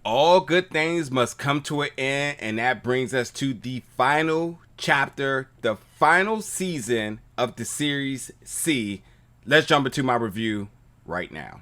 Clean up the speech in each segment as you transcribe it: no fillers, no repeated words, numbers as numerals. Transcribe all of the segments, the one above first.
All good things must come to an end, and that brings us to the final chapter, the final season of the series C. Let's jump into my review right now.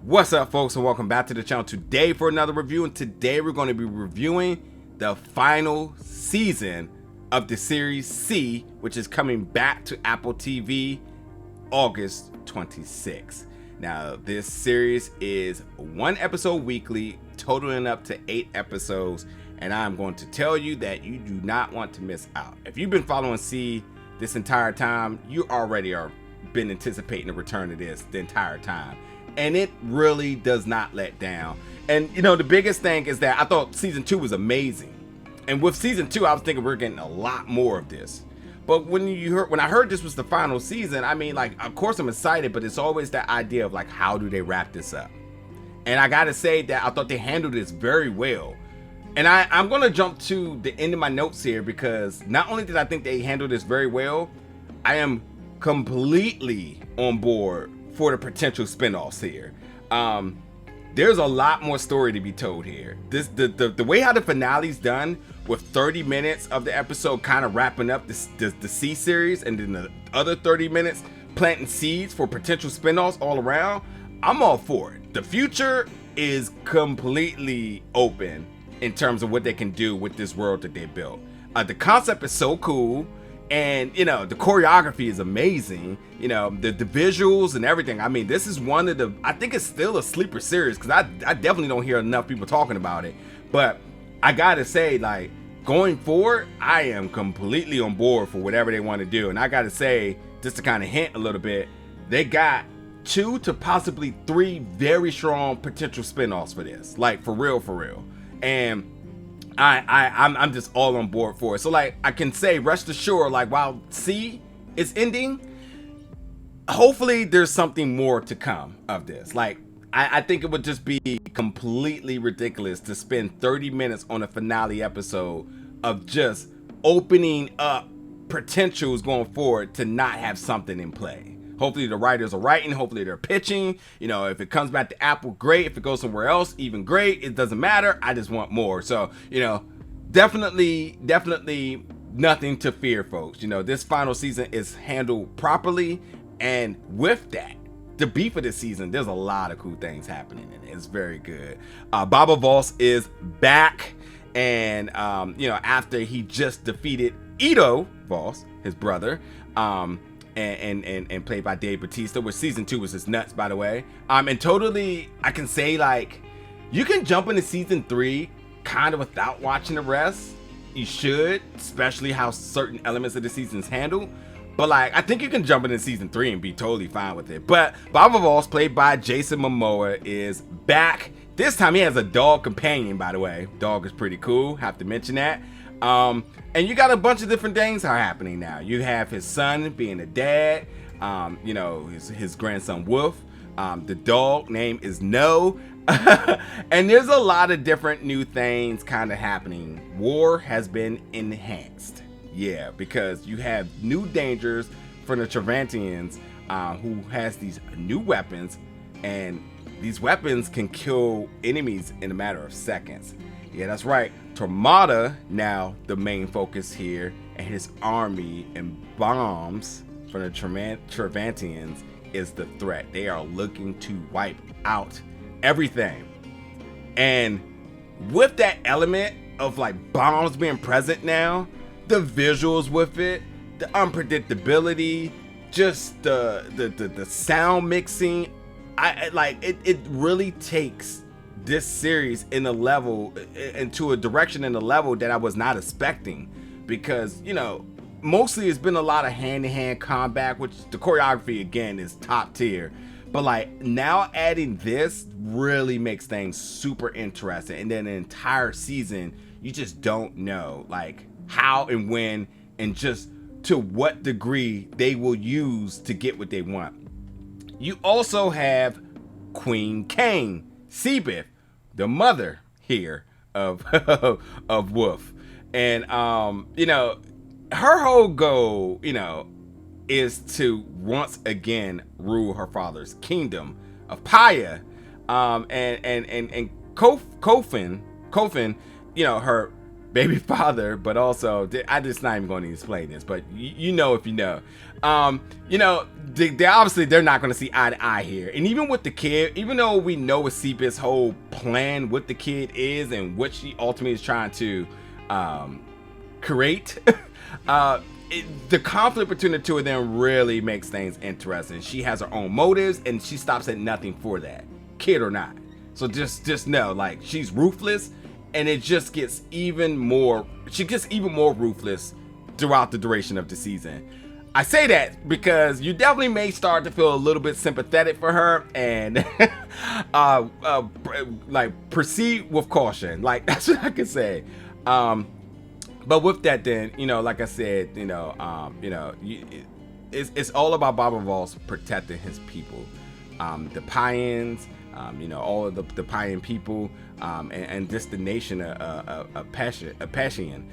What's up, folks, and welcome back to the channel today for another review. And today we're going to be reviewing the final season of the series C, which is coming back to Apple TV August 26th. Now, this series is one episode weekly, totaling up to 8 episodes, and I'm going to tell you that you do not want to miss out. If you've been following C this entire time, you already are been anticipating the return of this the entire time. And it really does not let down. And you know, the biggest thing is that I thought season 2 was amazing. And with season 2, I was thinking we're getting a lot more of this. But when I heard this was the final season, I mean, like, of course I'm excited, but it's always that idea of like, how do they wrap this up? And I gotta say that I thought they handled this very well. And I'm gonna jump to the end of my notes here, because not only did I think they handled this very well, I am completely on board for the potential spinoffs here. There's a lot more story to be told here. The way how the finale's done, with 30 minutes of the episode kind of wrapping up the C series, and then the other 30 minutes planting seeds for potential spinoffs all around, I'm all for it. The future is completely open in terms of what they can do with this world that they built. The concept is so cool. And, you know, the choreography is amazing. You know, the visuals and everything. I mean, this is one of the, I think it's still a sleeper series, because I definitely don't hear enough people talking about it. But I gotta say, like, going forward, I am completely on board for whatever they want to do. And I gotta say, just to kind of hint a little bit, they got 2 to possibly 3 very strong potential spinoffs for this. Like, for real. And I'm just all on board for it. So, like, I can say, rest assured, like, while C is ending, hopefully there's something more to come of this. Like, I think it would just be completely ridiculous to spend 30 minutes on a finale episode of just opening up potentials going forward to not have something in play. Hopefully the writers are writing, hopefully they're pitching. You know, if it comes back to Apple, great. If it goes somewhere else, even great. It doesn't matter. I just want more. So, you know, definitely nothing to fear, folks. You know, this final season is handled properly. And with that, the beef of this season, there's a lot of cool things happening in it. It's very good. Baba Voss is back. And, you know, after he just defeated Ito Voss, his brother, and played by Dave Bautista, which season 2 was just nuts, by the way. And totally, I can say, like, you can jump into season 3 kind of without watching the rest. You should, especially how certain elements of the season's handled. But, like, I think you can jump into season 3 and be totally fine with it. But Baba Voss, played by Jason Momoa, is back. This time he has a dog companion, by the way. Dog is pretty cool, have to mention that. And you got a bunch of different things are happening now. You have his son being a dad, you know, his grandson Wolf, the dog name is No, and there's a lot of different new things kind of happening. War has been enhanced, yeah, because you have new dangers from the Trivantians, who has these new weapons, and these weapons can kill enemies in a matter of seconds. Yeah, that's right. Tormata, now the main focus here, and his army and bombs from the Trivantians is the threat. They are looking to wipe out everything. And with that element of like bombs being present now, the visuals with it, the unpredictability, just the sound mixing, I like it really takes this series in a level, into a direction in a level that I was not expecting, because, you know, mostly it's been a lot of hand-to-hand combat, which the choreography again is top tier, but like now adding this really makes things super interesting. And then the entire season, you just don't know like how and when and just to what degree they will use to get what they want. You also have Queen Kane, Seabeth, the mother here of of Wolf. And you know, her whole goal, you know, is to once again rule her father's kingdom of Paya. And Kofin, you know, her baby father, but also I just not even going to explain this, but you know if you know. You know, they obviously they're not going to see eye to eye here. And even with the kid, even though we know what Sepid's whole plan with the kid is and what she ultimately is trying to create, the conflict between the two of them really makes things interesting. She has her own motives and she stops at nothing for that, kid or not. So just know, like, she's ruthless, and it just gets even more, she gets even more ruthless throughout the duration of the season. I say that because you definitely may start to feel a little bit sympathetic for her, and like, proceed with caution. Like, that's what I can say. But with that, then, you know, like I said, you know, it's all about Baba Voss protecting his people, the Payans, you know, all of the Payan people, and just the nation of Pashian.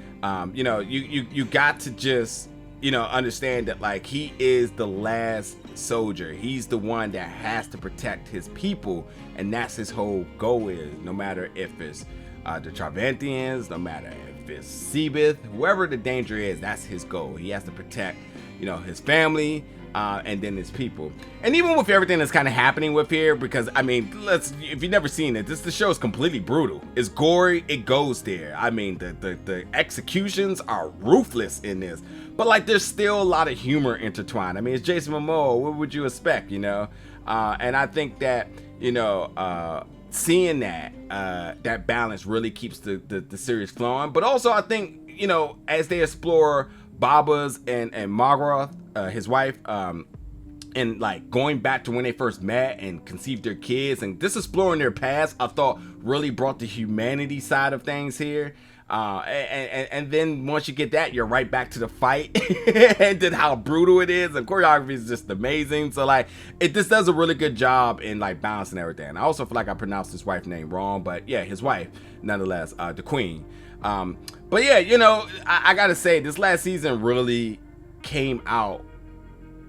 You know, you got to just, you know, understand that, like, he is the last soldier. He's the one that has to protect his people, and that's his whole goal. Is no matter if it's the Trivantians, no matter if it's Sepid, whoever the danger is, that's his goal. He has to protect, you know, his family, and then his people. And even with everything that's kind of happening with here, because I mean, if you've never seen it, the show is completely brutal. It's gory, it goes there. I mean, the executions are ruthless in this, but like, there's still a lot of humor intertwined. I mean, it's Jason Momoa, what would you expect, you know? And I think that, you know, seeing that that balance really keeps the series flowing. But also, I think, you know, as they explore Baba's and Margaret, his wife, and like going back to when they first met and conceived their kids, and just exploring their past, I thought really brought the humanity side of things here. And then once you get that, you're right back to the fight and then how brutal it is, and choreography is just amazing. So like, it just does a really good job in like balancing everything. I also feel like I pronounced his wife's name wrong, but yeah, his wife nonetheless, the queen. But yeah, you know, I gotta say, this last season really came out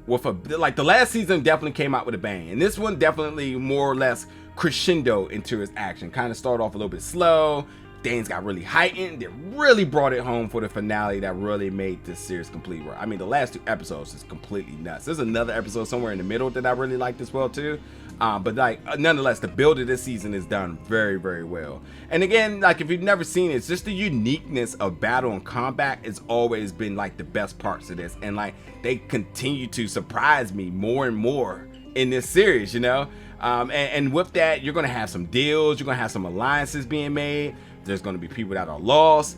with like, the last season definitely came out with a bang, and this one definitely more or less crescendo into its action. Kind of started off a little bit slow, things got really heightened, it really brought it home for the finale that really made this series complete work. I mean, the last 2 episodes is completely nuts. There's another episode somewhere in the middle that I really liked as well too. But like, nonetheless, the build of this season is done very, very well. And again, like, if you've never seen it, it's just the uniqueness of battle and combat has always been like the best parts of this. And like, they continue to surprise me more and more in this series, you know? And with that, you're gonna have some deals, you're gonna have some alliances being made. There's going to be people that are lost.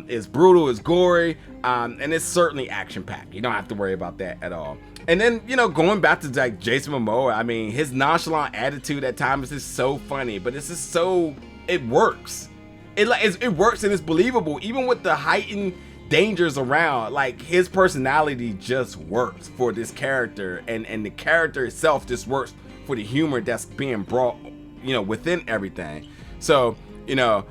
It's brutal, it's gory, and it's certainly action-packed. You don't have to worry about that at all. And then, you know, going back to like Jason Momoa, I mean, his nonchalant attitude at times is just so funny, but it's just so, it works. It works, and it's believable, even with the heightened dangers around. Like, his personality just works for this character, and the character itself just works for the humor that's being brought, you know, within everything. So, you know,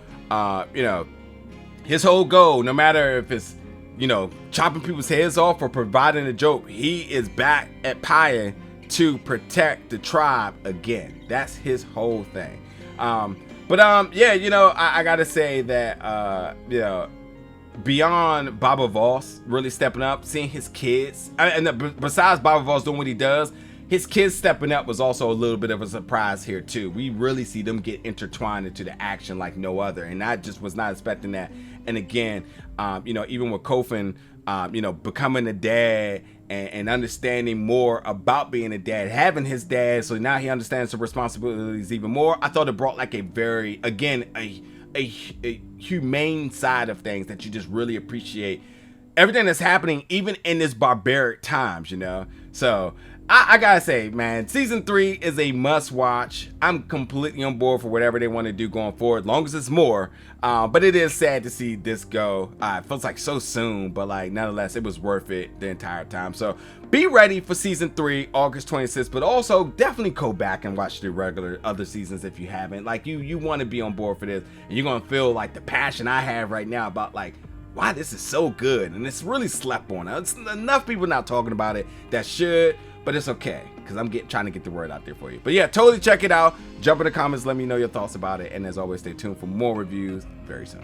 his whole goal, no matter if it's, you know, chopping people's heads off or providing a joke, he is back at Paya to protect the tribe again. That's his whole thing. Yeah, you know, I gotta say that, you know, beyond Baba Voss really stepping up, seeing his kids, and besides Baba Voss doing what he does, his kids stepping up was also a little bit of a surprise here too. We really see them get intertwined into the action like no other, and I just was not expecting that. And again, you know, even with Kofin, you know, becoming a dad and understanding more about being a dad, having his dad, so now he understands the responsibilities even more. I thought it brought like a very, again, a humane side of things that you just really appreciate everything that's happening, even in this barbaric times, you know. So I gotta say, man, season 3 is a must watch. I'm completely on board for whatever they want to do going forward, long as it's more. But it is sad to see this go. It feels like so soon, but like nonetheless, it was worth it the entire time. So be ready for season 3, August 26th. But also definitely go back and watch the regular other seasons if you haven't. Like you want to be on board for this, and you're gonna feel like the passion I have right now about like, wow, this is so good, and it's really slept on. It's enough people not talking about it that should. But it's okay, because I'm trying to get the word out there for you. But yeah, totally check it out. Jump in the comments, let me know your thoughts about it. And as always, stay tuned for more reviews very soon.